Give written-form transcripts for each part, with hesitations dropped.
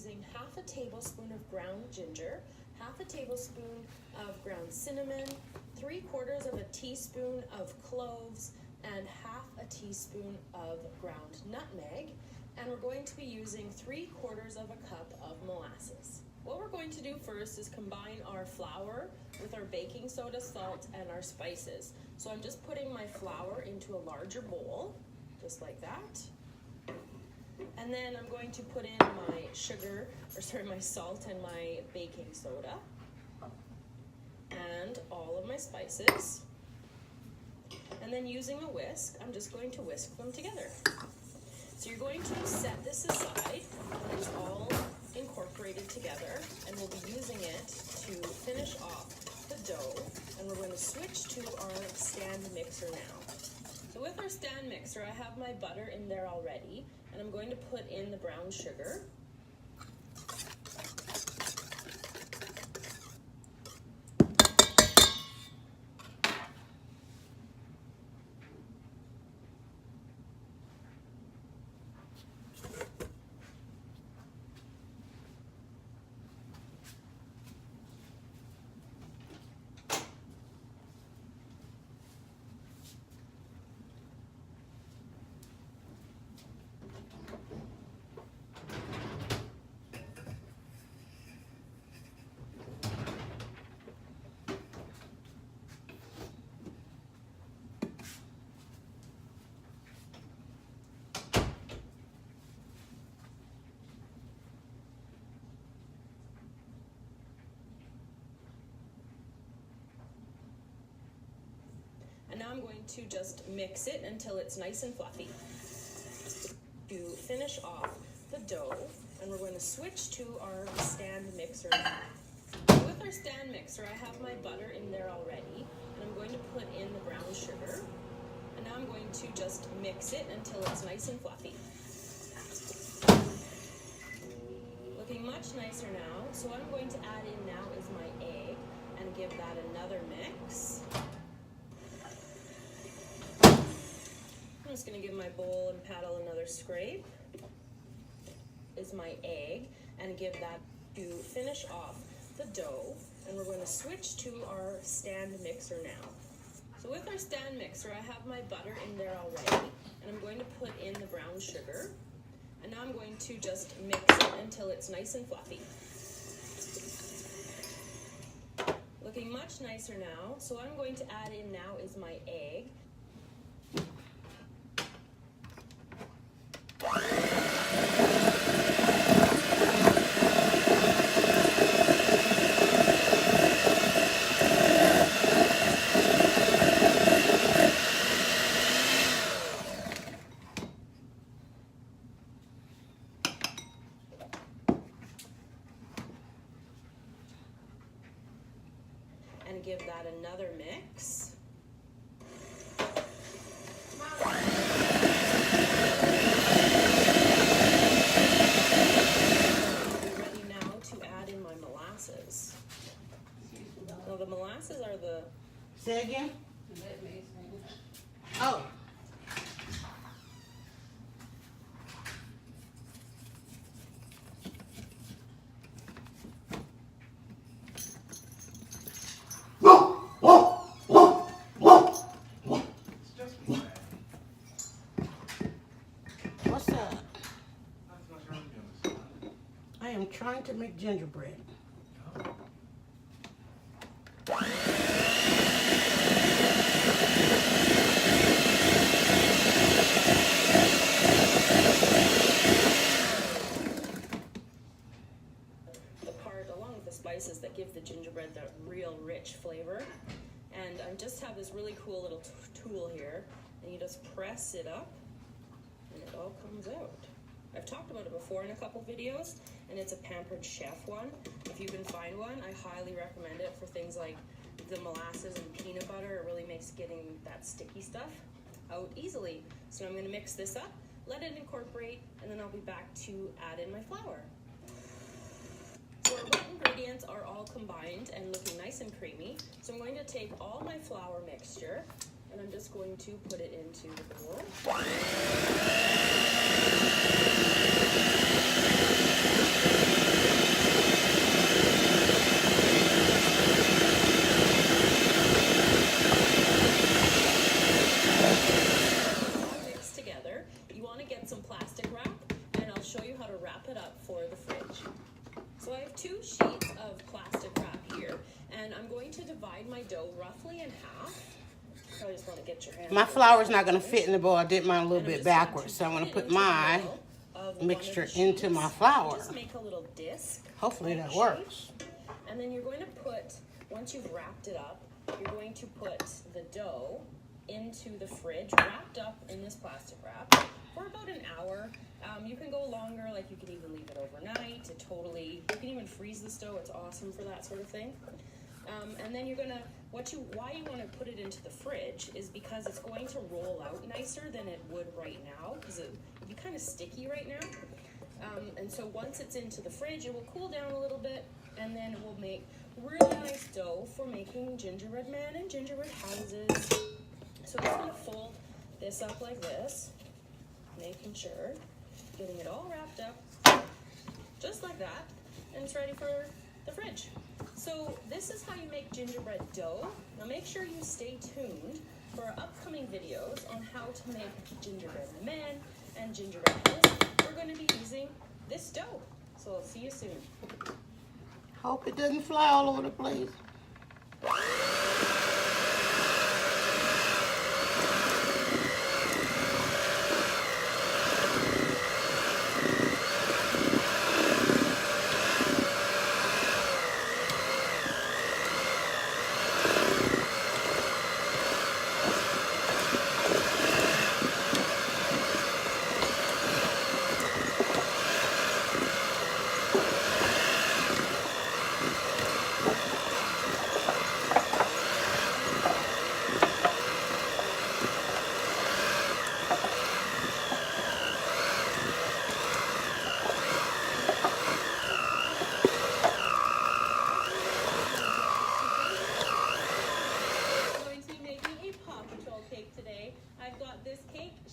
using half a tablespoon of ground ginger, half a tablespoon of ground cinnamon, 3/4 of a teaspoon of cloves, and half a teaspoon of ground nutmeg. And we're going to be using 3/4 of a cup of molasses. What we're going to do first is combine our flour with our baking soda, salt, and our spices. So I'm just putting my flour into a larger bowl, just like that. And then I'm going to put in my salt and my baking soda, and all of my spices. And then using a whisk, I'm just going to whisk them together. So you're going to set this aside when it's all incorporated together, and we'll be using it to finish off the dough. And we're going to switch to our stand mixer now. So with our stand mixer, I have my butter in there already, and I'm going to put in the brown sugar. And now I'm going to just mix it until it's nice and fluffy. To finish off the dough, and we're going to switch to our stand mixer now. So with our stand mixer, I have my butter in there already, and I'm going to put in the brown sugar. And now I'm going to just mix it until it's nice and fluffy. Looking much nicer now. So what I'm going to add in now is my egg, and give that another mix. I'm just going to give my bowl and paddle another scrape. Is my egg, and give that to finish off the dough. And we're going to switch to our stand mixer now. So with our stand mixer, I have my butter in there already, and I'm going to put in the brown sugar. And now I'm going to just mix it until it's nice and fluffy. Looking much nicer now. So what I'm going to add in now is my egg. And give that another mix. Ready now to add in my molasses. Now the molasses are the... Say again? Oh. What's up? I am trying to make gingerbread. The part along with the spices that give the gingerbread the real rich flavor. And I just have this really cool little tool here, and you just press it up and it all comes out. I've talked about it before in a couple videos, and it's a Pampered Chef one. If you can find one, I highly recommend it for things like the molasses and peanut butter. It really makes getting that sticky stuff out easily. So I'm going to mix this up, let it incorporate, and then I'll be back to add in my flour. So our wet ingredients are all combined and looking nice and creamy. So I'm going to take all my flour mixture, and I'm just going to put it into the bowl. wrap it up for the fridge. So I have 2 sheets of plastic wrap here, and I'm going to divide my dough roughly in half. Probably just want to get your hands. My flour's not going to fit in the bowl. I did mine a little bit backwards, so I'm going to put my mixture into my flour. Just make a little disc. Hopefully that works. And then you're going to put, once you've wrapped it up, you're going to put the dough into the fridge, wrapped up in this plastic wrap, for about an hour. You can go longer, like you can even leave it overnight. You can even freeze this dough. It's awesome for that sort of thing. And then you're gonna, why you want to put it into the fridge is because it's going to roll out nicer than it would right now, because it'd be kind of sticky right now. And so once it's into the fridge, it will cool down a little bit, and then it will make really nice dough for making gingerbread man and gingerbread houses. So I'm just gonna fold this up like this, making sure, getting it all wrapped up, just like that, and it's ready for the fridge. So this is how you make gingerbread dough. Now make sure you stay tuned for our upcoming videos on how to make gingerbread men and gingerbread house. We're going to be using this dough. So I'll see you soon. Hope it doesn't fly all over the place.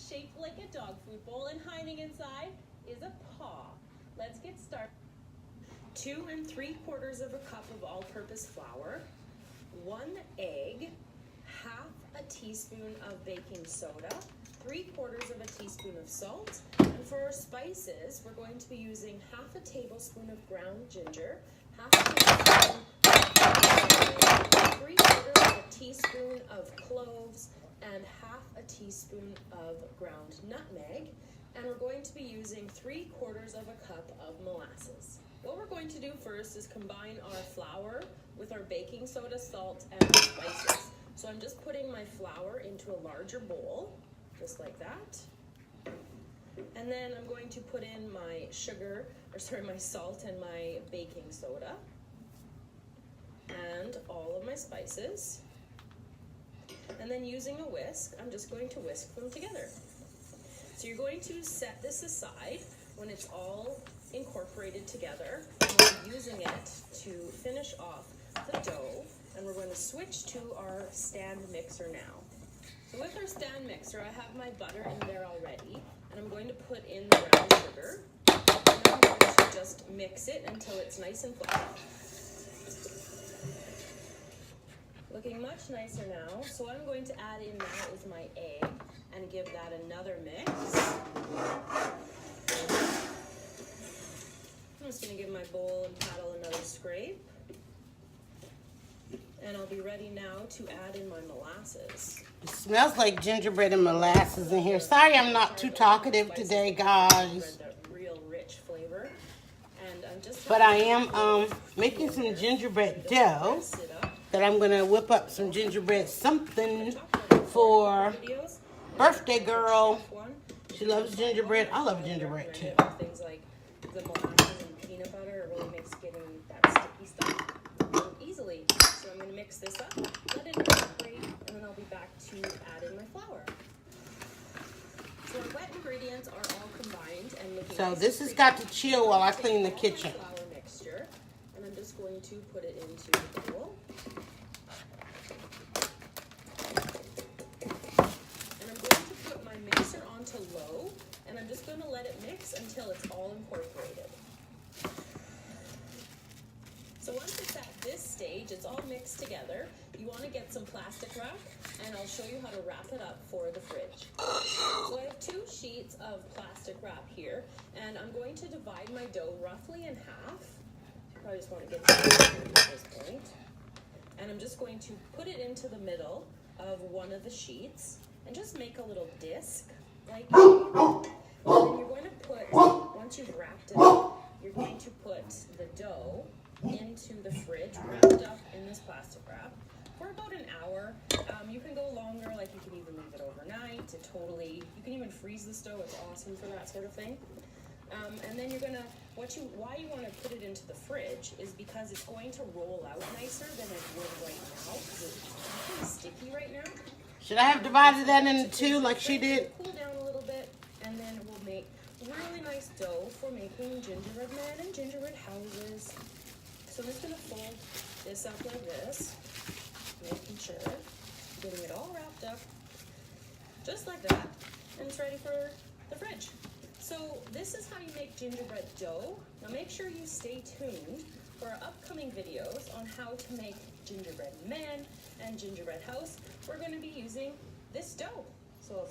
Shaped like a dog food bowl, and hiding inside is a paw. Let's get started. 2 3/4 of a cup of all-purpose flour, 1 egg, half a teaspoon of baking soda, 3/4 of a teaspoon of salt, and for our spices, we're going to be using half a tablespoon of ground ginger, half a tablespoon of 3/4 of a teaspoon of cloves, and half a teaspoon of ground nutmeg, and we're going to be using 3/4 of a cup of molasses. What we're going to do first is combine our flour with our baking soda, salt, and our spices. So I'm just putting my flour into a larger bowl, just like that. And then I'm going to put in my my salt and my baking soda, and all of my spices. And then using a whisk, I'm just going to whisk them together. So you're going to set this aside when it's all incorporated together, and we're using it to finish off the dough, and we're going to switch to our stand mixer now. So with our stand mixer, I have my butter in there already, and I'm going to put in the brown sugar, and I'm going to just mix it until it's nice and fluffy. Looking much nicer now. So what I'm going to add in now is my egg and give that another mix. I'm just going to give my bowl and paddle another scrape. And I'll be ready now to add in my molasses. It smells like gingerbread and molasses in here. Sorry I'm not too talkative today, guys. Real rich flavor. And I'm just but I am making some gingerbread dough that I'm going to whip up some gingerbread something for birthday girl. She loves gingerbread. I love gingerbread too. Things like the molasses and peanut butter really makes getting that sticky stuff easily. So I'm going to mix this up, let it incorporate, and then I'll be back to add in my flour. So our wet ingredients are all combined and looking so nice. This has got to chill while I clean the kitchen. Flour mixture, and I'm just going to put it into the bowl. And I'm going to put my mixer onto low, and I'm just going to let it mix until it's all incorporated. So once it's at this stage, it's all mixed together, you want to get some plastic wrap and I'll show you how to wrap it up for the fridge. So I have 2 sheets of plastic wrap here, and I'm going to divide my dough roughly in half. I just want to get it at this point. And I'm just going to put it into the middle of one of the sheets and just make a little disc like that. And then you're going to put, once you've wrapped it up, you're going to put the dough into the fridge wrapped up in this plastic wrap for about an hour. You can go longer, like you can even leave it overnight. You can even freeze this dough. It's awesome for that sort of thing. And then you're gonna, why you want to put it into the fridge is because it's going to roll out nicer than it would right now, because it's kind of sticky right now. Should I have divided that into 2 like she did? Cool down a little bit, and then we'll make really nice dough for making gingerbread men and gingerbread houses. So I'm just gonna fold this up like this, making sure, getting it all wrapped up, just like that, and it's ready for the fridge. So this is how you make gingerbread dough. Now make sure you stay tuned for our upcoming videos on how to make gingerbread men and gingerbread house. We're going to be using this dough. So